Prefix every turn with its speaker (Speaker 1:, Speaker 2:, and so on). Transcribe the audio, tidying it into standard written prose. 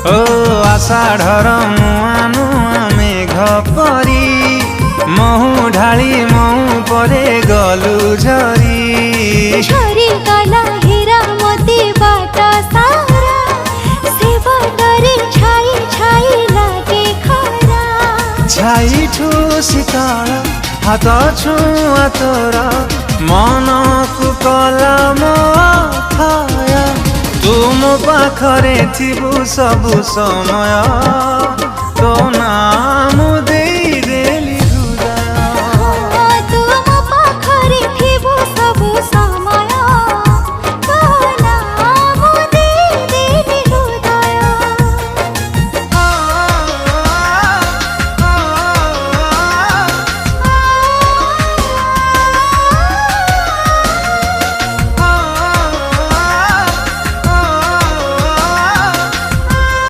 Speaker 1: ओ आषाढ़र मुआ नुआ मेघ परी महु ढाली महु परे गलु झरी
Speaker 2: झरी गला हीरा मोती बाट सारा से बाटरे छाई छाई लागे खरा
Speaker 1: छाई ठू शीतल हाथ छुआ तोर मन को कला मोथाय तुम पाखरे थिबु सबु समय तो नाम